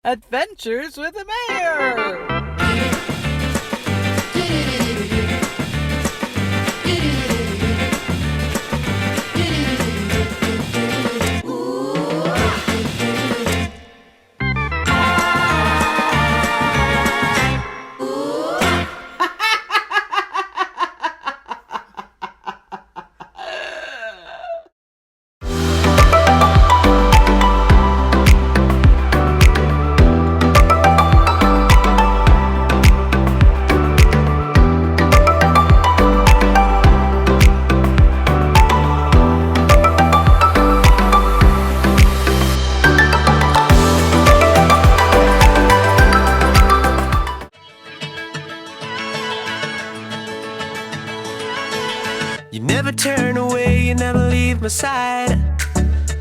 Adventures with the Mayor! You never turn away, you never leave my side.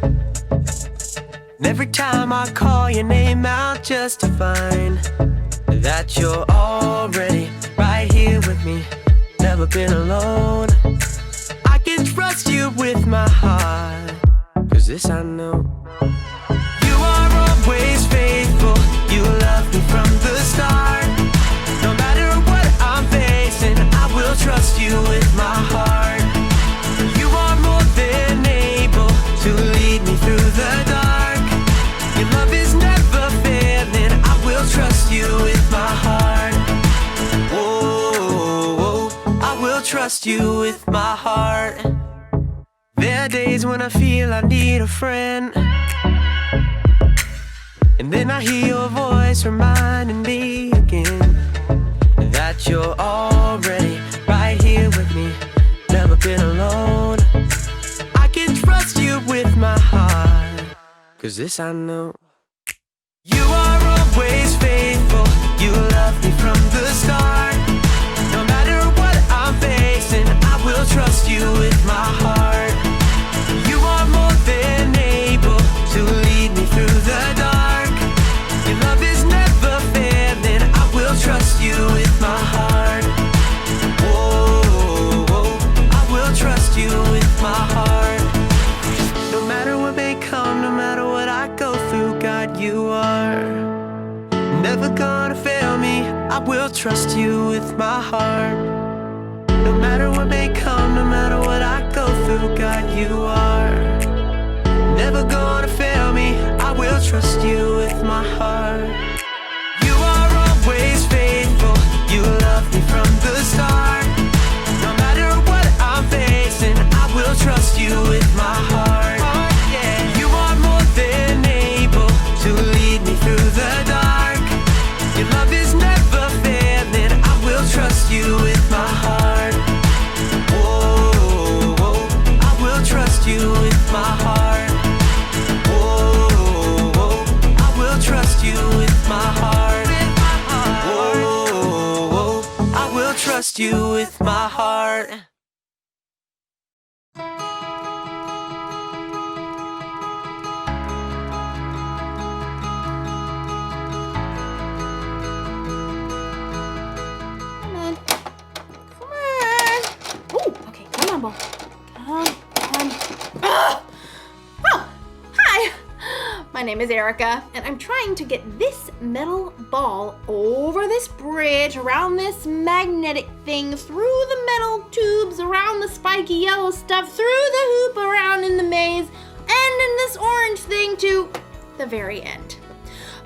And every time I call your name out just to find that you're already right here with me, never been alone. I can trust you with my heart, 'cause this I know. You are always faithful, you love me from the start. No matter what I'm facing, I will trust you with my heart. You are more than able to lead me through the dark. Your love is never failing, I will trust you with my heart. Oh, I will trust you with my heart. There are days when I feel I need a friend, and then I hear your voice reminding me again that you're already right here with me, never been alone. I can trust you with my heart, 'cause this I know. You are always faithful, you love me from the start. No matter what I'm facing, I will trust you with my heart. You are more than able to lead me through the dark. Your love is never failing, I will trust you with my heart. Oh, I will trust you with my heart. No matter what may come, no matter what I go through, God, you are never gonna fail me, I will trust you with my heart. No matter what may come, no matter what I go through, God, you are never gonna fail me, I will trust you with my heart. You are always faithful, you love me from the start. No matter what I'm facing, I will trust you with my heart. You are more than able to lead me through the dark. Your love is never failing, I will trust you with my heart. Oh, I will trust you with my heart. Oh, I will trust you with my heart. Oh, I will trust you with my heart. Come on. Come on. Oh, okay. Come on, ball. Come on. Oh, hi. My name is Erica, and I'm trying to get this metal ball over this bridge, around this magnetic thing, through the metal tubes, around the spiky yellow stuff, through the hoop, around in the maze, and in this orange thing to the very end.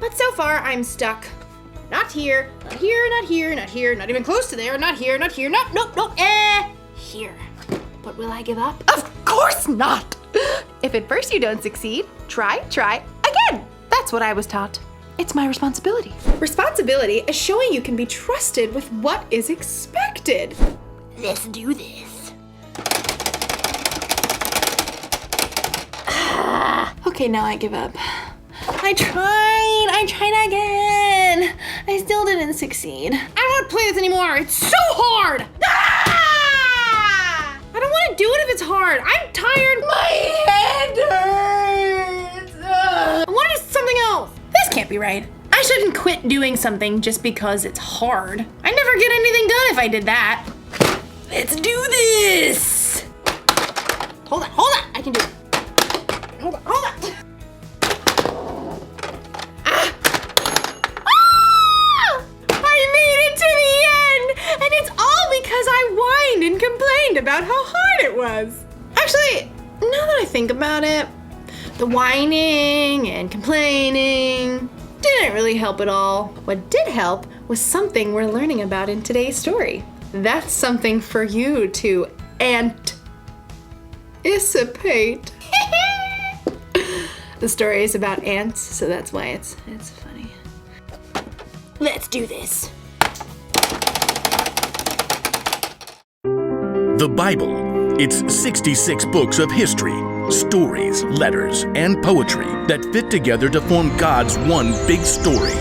But so far, I'm stuck. Not here, not here, not here, not here, not even close to there, not here, not here, nope, here. But will I give up? Of course not! If at first you don't succeed, try again. That's what I was taught. It's my responsibility. Responsibility is showing you can be trusted with what is expected. Let's do this. Okay, now I give up. I tried again. I still didn't succeed. I don't want to play this anymore. It's so hard. I don't want to do it if it's hard. I'm tired. My head hurts. I want to do something else. This can't be right. I shouldn't quit doing something just because it's hard. I never get anything done if I did that. Let's do this. Hold on. I can do it. Hold on. now that I think about it, the whining and complaining didn't really help at all. What did help was something we're learning about in today's story. That's something for you to anticipate. The story is about ants, so that's why it's funny. Let's do this. The Bible. It's 66 books of history, stories, letters, and poetry that fit together to form God's one big story.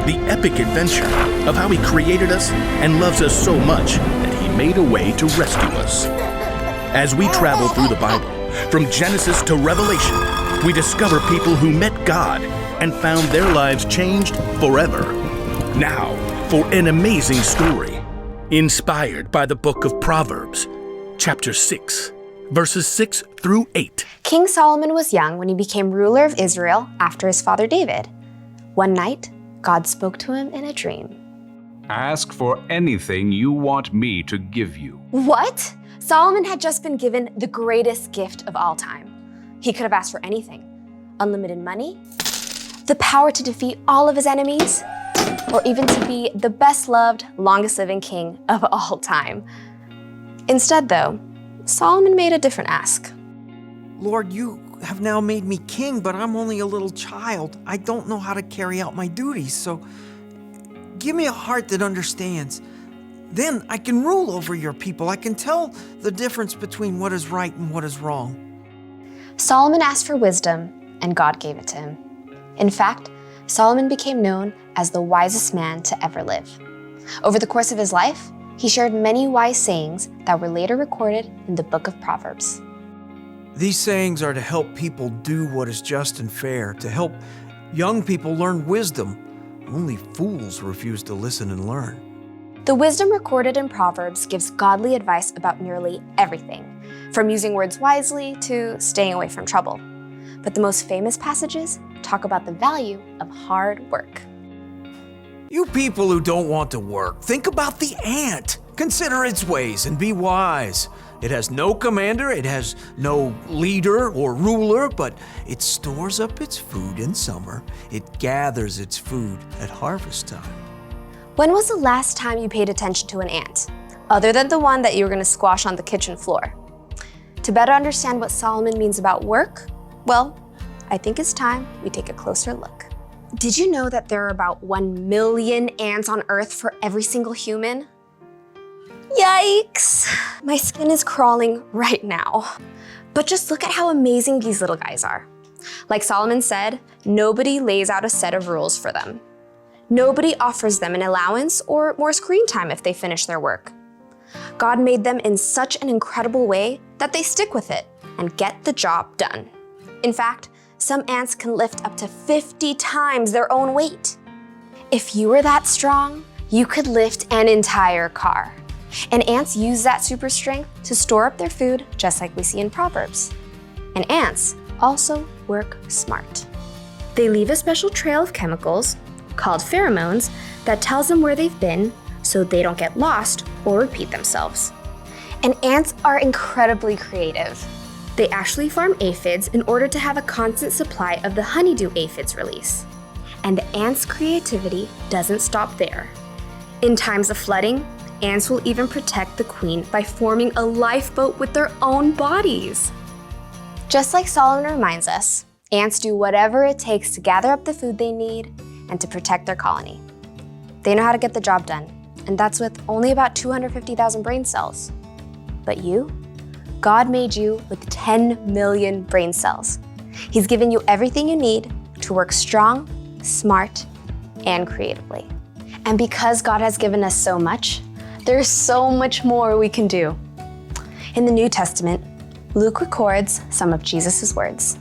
The epic adventure of how He created us and loves us so much that He made a way to rescue us. As we travel through the Bible, from Genesis to Revelation, we discover people who met God and found their lives changed forever. Now, for an amazing story, inspired by the book of Proverbs, chapter 6, verses 6 through 8. King Solomon was young when he became ruler of Israel after his father David. One night, God spoke to him in a dream. Ask for anything you want me to give you. What? Solomon had just been given the greatest gift of all time. He could have asked for anything. Unlimited money, the power to defeat all of his enemies, or even to be the best-loved, longest-living king of all time. Instead, though, Solomon made a different ask. Lord, you have now made me king, but I'm only a little child. I don't know how to carry out my duties, so give me a heart that understands. Then I can rule over your people. I can tell the difference between what is right and what is wrong. Solomon asked for wisdom, and God gave it to him. In fact, Solomon became known as the wisest man to ever live. Over the course of his life, he shared many wise sayings that were later recorded in the book of Proverbs. These sayings are to help people do what is just and fair, to help young people learn wisdom. Only fools refuse to listen and learn. The wisdom recorded in Proverbs gives godly advice about nearly everything, from using words wisely to staying away from trouble. But the most famous passages talk about the value of hard work. You people who don't want to work, think about the ant. Consider its ways and be wise. It has no commander, it has no leader or ruler, but it stores up its food in summer. It gathers its food at harvest time. When was the last time you paid attention to an ant, other than the one that you were going to squash on the kitchen floor? To better understand what Solomon means about work, well, I think it's time we take a closer look. Did you know that there are about 1 million ants on Earth for every single human? Yikes! My skin is crawling right now. But just look at how amazing these little guys are. Like Solomon said, nobody lays out a set of rules for them. Nobody offers them an allowance or more screen time if they finish their work. God made them in such an incredible way that they stick with it and get the job done. In fact, some ants can lift up to 50 times their own weight. If you were that strong, you could lift an entire car. And ants use that super strength to store up their food, just like we see in Proverbs. And ants also work smart. They leave a special trail of chemicals, called pheromones, that tells them where they've been so they don't get lost or repeat themselves. And ants are incredibly creative. They actually farm aphids in order to have a constant supply of the honeydew aphids release. And the ants' creativity doesn't stop there. In times of flooding, ants will even protect the queen by forming a lifeboat with their own bodies. Just like Solomon reminds us, ants do whatever it takes to gather up the food they need and to protect their colony. They know how to get the job done, and that's with only about 250,000 brain cells. But you? God made you with 10 million brain cells. He's given you everything you need to work strong, smart, and creatively. And because God has given us so much, there's so much more we can do. In the New Testament, Luke records some of Jesus' words.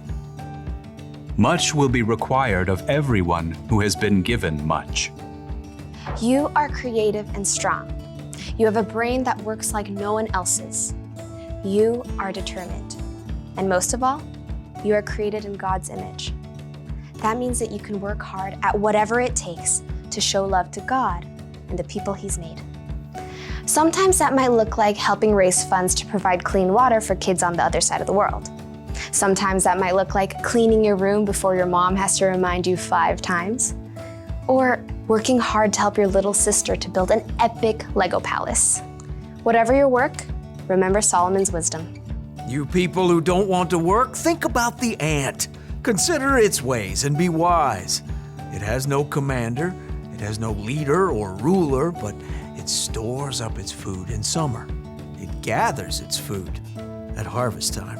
Much will be required of everyone who has been given much. You are creative and strong. You have a brain that works like no one else's. You are determined. And most of all, you are created in God's image. That means that you can work hard at whatever it takes to show love to God and the people He's made. Sometimes that might look like helping raise funds to provide clean water for kids on the other side of the world. Sometimes that might look like cleaning your room before your mom has to remind you 5 times. Or working hard to help your little sister to build an epic Lego palace. Whatever your work, remember Solomon's wisdom. You people who don't want to work, think about the ant. Consider its ways and be wise. It has no commander, it has no leader or ruler, but it stores up its food in summer. It gathers its food at harvest time.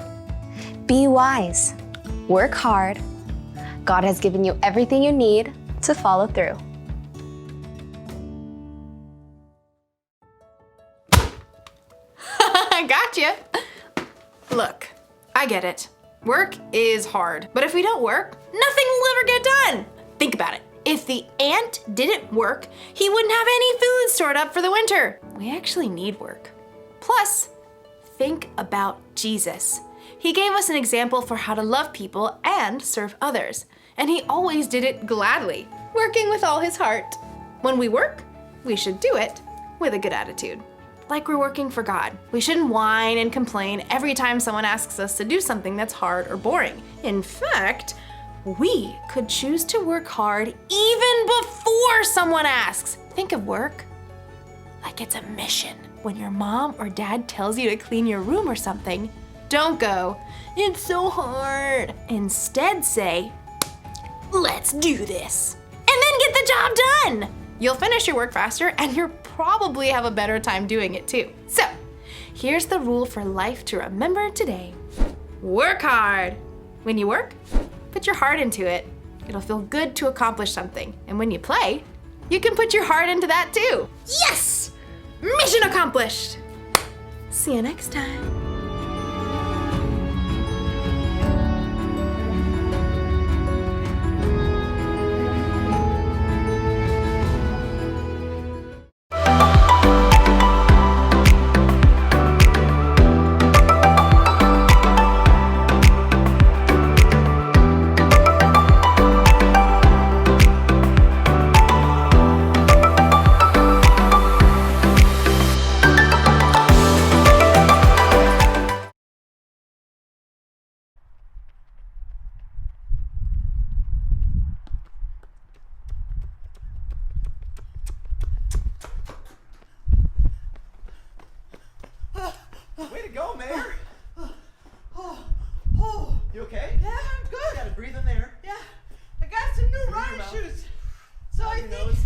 Be wise. Work hard. God has given you everything you need to follow through. Gotcha. Look, I get it. Work is hard, but if we don't work, nothing will ever get done. Think about it. If the ant didn't work, he wouldn't have any food stored up for the winter. We actually need work. Plus, think about Jesus. He gave us an example for how to love people and serve others, and he always did it gladly, working with all his heart. When we work, we should do it with a good attitude. Like we're working for God. We shouldn't whine and complain every time someone asks us to do something that's hard or boring. In fact, we could choose to work hard even before someone asks. Think of work like it's a mission. When your mom or dad tells you to clean your room or something, don't go, "It's so hard." Instead say, "Let's do this." And then get the job done. You'll finish your work faster and you'll probably have a better time doing it too. So, here's the rule for life to remember today. Work hard. When you work, put your heart into it. It'll feel good to accomplish something. And when you play, you can put your heart into that too. Yes! Mission accomplished! See you next time. Way to go, Mayor! You okay? Yeah, I'm good. You gotta breathe in there. Yeah, I got some new Through your running mouth. shoes. So Out I your think nose.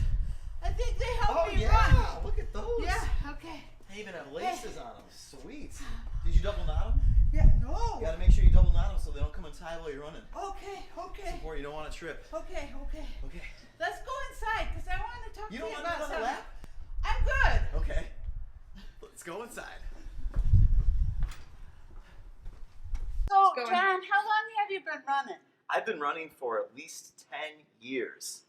they help Oh me yeah! run. Look at those. Yeah, okay. They even have laces on them. Sweet. Did you double knot them? Yeah, no. You gotta make sure you double knot them so they don't come untied while you're running. Okay, okay. Or you don't want to trip. Okay, okay. Okay. Let's go inside because I want to talk You to don't you want to about do it on the something. lap? I'm good. Okay. Let's go inside. So, going. John, how long have you been running? I've been running for at least 10 years.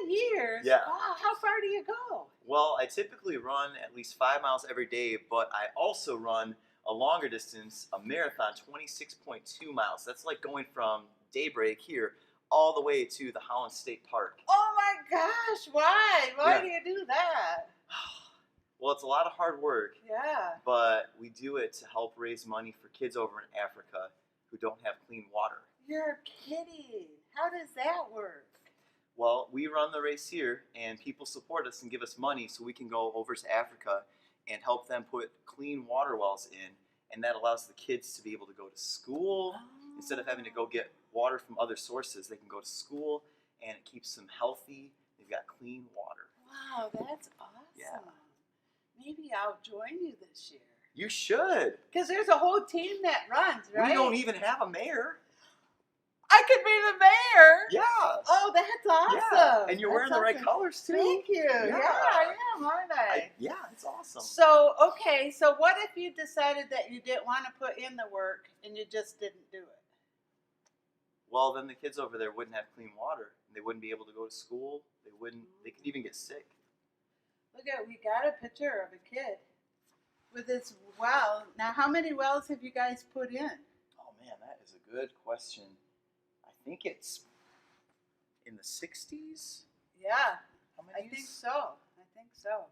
10 years? Yeah. Wow, how far do you go? Well, I typically run at least 5 miles every day, but I also run a longer distance, a marathon, 26.2 miles. That's like going from Daybreak here all the way to the Holland State Park. Oh my gosh, why? Why Yeah. do you do that? Well, it's a lot of hard work, Yeah. but we do it to help raise money for kids over in Africa who don't have clean water. You're kidding. How does that work? Well, we run the race here, and people support us and give us money so we can go over to Africa and help them put clean water wells in, and that allows the kids to be able to go to school. Instead of having to go get water from other sources, they can go to school, and it keeps them healthy. They've got clean water. Wow, that's awesome. Yeah. Maybe I'll join you this year. You should. Because there's a whole team that runs, right? We don't even have a mayor. I could be the mayor. Yeah. Oh, that's awesome. Yeah. And you're wearing That's the right awesome. colors, too. Thank you. Yeah, I am, aren't I? Yeah, it's awesome. So, okay, so what if you decided that you didn't want to put in the work and you just didn't do it? Well, then the kids over there wouldn't have clean water. And they wouldn't be able to go to school. They could even get sick. Look at, we got a picture of a kid with this well. Now, how many wells have you guys put in? Oh man, that is a good question. I think it's in the 60s. Yeah, How I many? think so. I think so.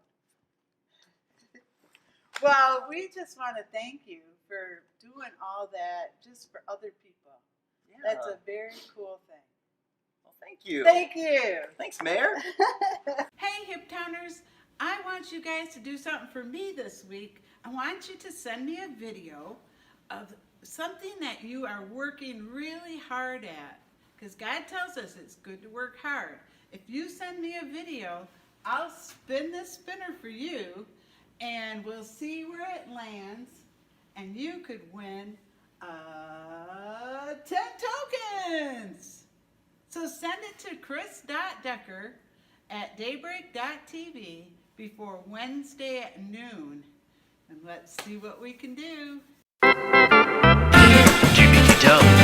Well, we just want to thank you for doing all that just for other people. That's a very cool thing. Well, thank you. Thank you. Thanks, Mayor. Hey, Hip Towners, I want you guys to do something for me this week. I want you to send me a video of something that you are working really hard at. Because God tells us it's good to work hard. If you send me a video, I'll spin this spinner for you, and we'll see where it lands, and you could win 10 tokens. So send it to chris.decker@daybreak.tv before Wednesday at noon, and let's see what we can do. Jimmy Doe.